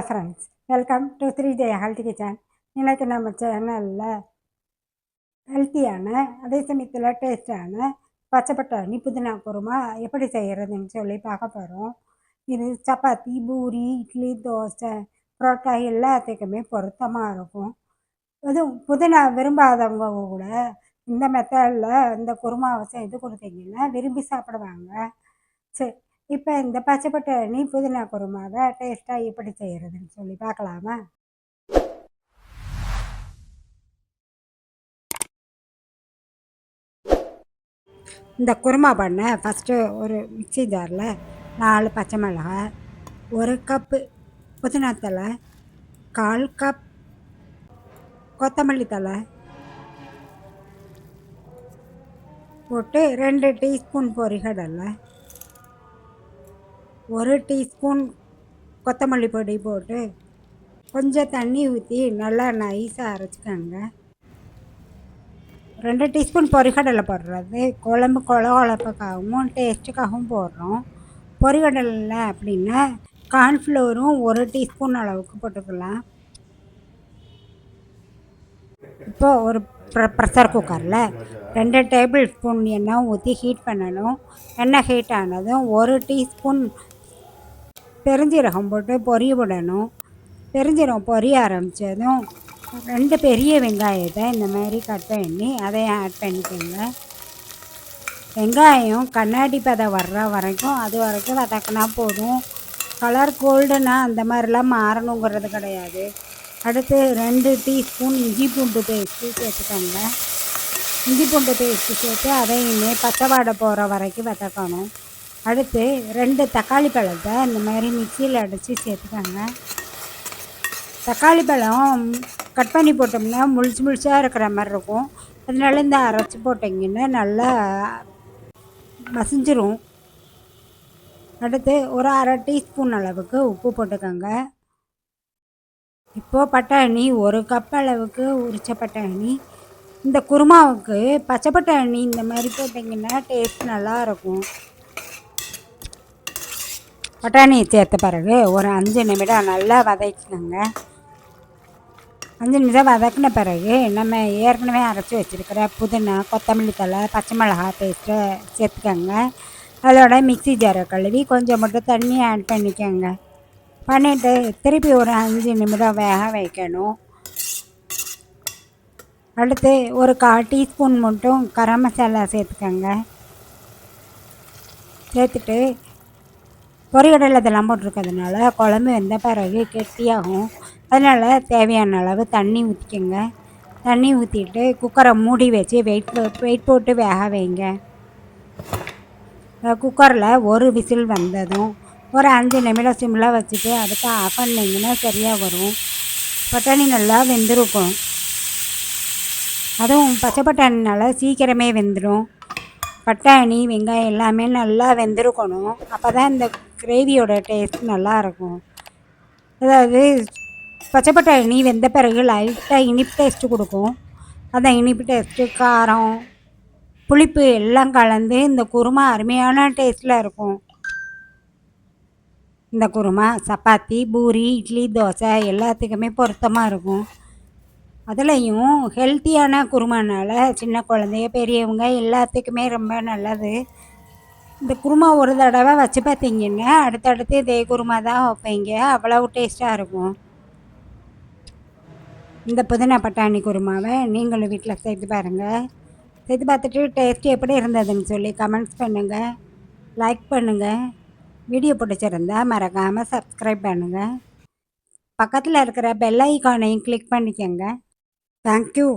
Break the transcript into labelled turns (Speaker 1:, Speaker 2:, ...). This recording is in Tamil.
Speaker 1: Friends, welcome to 3 Day health kitchen. இன்றைக்கி நம்ம சேனலில் ஹெல்த்தியான அதே சமயத்தில் டேஸ்டான பச்சை பட்டாணி புதினா குருமா எப்படி செய்கிறதுன்னு சொல்லி பார்க்க போகிறோம். இது சப்பாத்தி, பூரி, இட்லி, தோசை, புரோட்டா எல்லாத்துக்குமே பொருத்தமாக இருக்கும். அதுவும் புதினா விரும்பாதவங்க கூட இந்த மெத்தடில் இந்த குருமாவை செய்து கொடுத்தீங்கன்னா விரும்பி சாப்பிடுவாங்க. சரி, இப்போ இந்த பச்சை பட்டாணி புதினா குருமாவை டேஸ்ட்டாக எப்படி செய்கிறதுன்னு சொல்லி பார்க்கலாமா? இந்த குருமா பண்ண ஃபஸ்ட்டு ஒரு மிக்ஸி ஜாரில் 4 பச்சை மிளகாய், 1 கப்பு புதினா தழை, 1/4 கப் கொத்தமல்லி தழை போட்டு 2 டீஸ்பூன் பொரிகடலை, 1 டீஸ்பூன் கொத்தமல்லி பொடி போட்டு கொஞ்சம் தண்ணி ஊற்றி நல்லா நைஸாக அரைச்சிக்கோங்க. 2 டீஸ்பூன் பொரிகடலை போடுறது குழம்பு குழப்பக்காகவும் டேஸ்ட்டுக்காகவும் போடுறோம். பொரிகடலை அப்படின்னா கார்ன்ஃப்ளோரும் 1 டீஸ்பூன் அளவுக்கு போட்டுக்கலாம். இப்போது ஒரு ப்ரெஷர் குக்கரில் 2 டேபிள் ஸ்பூன் எண்ணெய் ஊற்றி ஹீட் பண்ணணும். எண்ணெய் ஹீட் ஆனதும் 1 டீஸ்பூன் பெருஞ்சீரகம் போட்டு பொரிய விடணும். பெருஞ்சீரகம் பொரிய ஆரம்பித்ததும் 2 பெரிய வெங்காயத்தை இந்த மாதிரி கட் பண்ணி அதையும் ஆட் பண்ணிக்கோங்க. வெங்காயம் கண்ணாடி பதம் வர்ற வரைக்கும் அது வரைக்கும் வதக்கினா போதும். கலர் கோல்டுனா அந்த மாதிரிலாம் மாறணுங்கிறது கிடையாது. அடுத்து 2 டீஸ்பூன் இஞ்சி பூண்டு பேஸ்ட்டு சேர்த்துக்கோங்க. இஞ்சி பூண்டு பேஸ்ட்டு சேர்த்து அதையுமே பச்சை வாடை போகிற வரைக்கும் வதக்கணும். அடுத்து 2 தக்காளி பழத்தை இந்த மாதிரி மிக்சியில் அடித்து சேர்த்துக்கோங்க. தக்காளி பழம் கட் பண்ணி போட்டோம்னா முழுசாக இருக்கிற மாதிரி இருக்கும். அதனால இந்த அரைச்சி போட்டிங்கன்னா நல்லா மசிஞ்சிரும். அடுத்து ஒரு 1/2 டீஸ்பூன் அளவுக்கு உப்பு போட்டுக்கோங்க. இப்போது பட்டாணி 1 கப் அளவுக்கு உரித்த பட்டாணி. இந்த குருமாவுக்கு பச்சை பட்டாணி இந்த மாதிரி போட்டிங்கன்னா டேஸ்ட் நல்லாயிருக்கும். பட்டாணியை சேர்த்த பிறகு ஒரு 5 நிமிடம் நல்லா வதக்கிக்கோங்க. 5 நிமிஷம் வதக்கின பிறகு நம்ம ஏற்கனவே அரைச்சி வச்சுருக்கிற புதினா, கொத்தமல்லி தழை, பச்சை மிளகாய் பேஸ்ட்டை சேர்த்துக்கோங்க. அதோட மிக்ஸி ஜாரை கழுவி கொஞ்சம் மட்டும் தண்ணி ஆட் பண்ணிக்கோங்க. பண்ணிவிட்டு திருப்பி ஒரு 5 நிமிடம் வேக வைக்கணும். அடுத்து ஒரு 1/4 டீஸ்பூன் மட்டும் கரம் மசாலா சேர்த்துக்கோங்க. சேர்த்துட்டு பொரிகடலை இதெல்லாம் போட்டிருக்கிறதுனால குழம்பு வெந்த பிறகு கெட்டியாகும். அதனால் தேவையான அளவு தண்ணி ஊற்றிக்கோங்க. தண்ணி ஊற்றிட்டு குக்கரை மூடி வச்சு வெயிட் போட்டு வேக வைங்க. குக்கரில் ஒரு விசில் வந்ததும் ஒரு 5 நிமிடம் சிம்மில் வச்சுட்டு அடுத்து ஆஃப் பண்ணிங்கன்னா சரியாக வரும். பட்டாணி நல்லா வெந்திருக்கும். அதுவும் பச்சை பட்டாணினால சீக்கிரமே வெந்துடும். பட்டாணி, வெங்காயம் எல்லாமே நல்லா வெந்திருக்கணும். அப்போ தான் இந்த கிரேவியோட டேஸ்ட் நல்லாயிருக்கும். அதாவது பச்சை பட்டாணி வெந்த பிறகு லைட்டாக இனிப்பு டேஸ்ட்டு கொடுக்கும். அந்த இனிப்பு டேஸ்ட்டு, காரம், புளிப்பு எல்லாம் கலந்து இந்த குருமா அருமையான டேஸ்ட்டில் இருக்கும். இந்த குருமா சப்பாத்தி, பூரி, இட்லி, தோசை எல்லாத்துக்குமே பொருத்தமாக இருக்கும். அதுலேயும் ஹெல்த்தியான குருமானால சின்ன குழந்தைய பெரியவங்க எல்லாத்துக்குமே ரொம்ப நல்லது. இந்த குருமா ஒரு தடவை வச்சு பார்த்தீங்கன்னா அடுத்தடுத்து இதே குருமா தான் வைப்பீங்க. அவ்வளவு டேஸ்ட்டாக இருக்கும். இந்த புதினா பட்டாணி குருமாவை நீங்களும் வீட்டில் செய்து பாருங்கள். செய்து பார்த்துட்டு டேஸ்ட் எப்படி இருந்ததுன்னு சொல்லி கமெண்ட்ஸ் பண்ணுங்கள், லைக் பண்ணுங்கள். வீடியோ பிடிச்சிருந்தால் மறக்காமல் சப்ஸ்கிரைப் பண்ணுங்கள். பக்கத்தில் இருக்கிற பெல் ஐக்கானையும் கிளிக் பண்ணிக்கோங்க. தேங்க்யூ.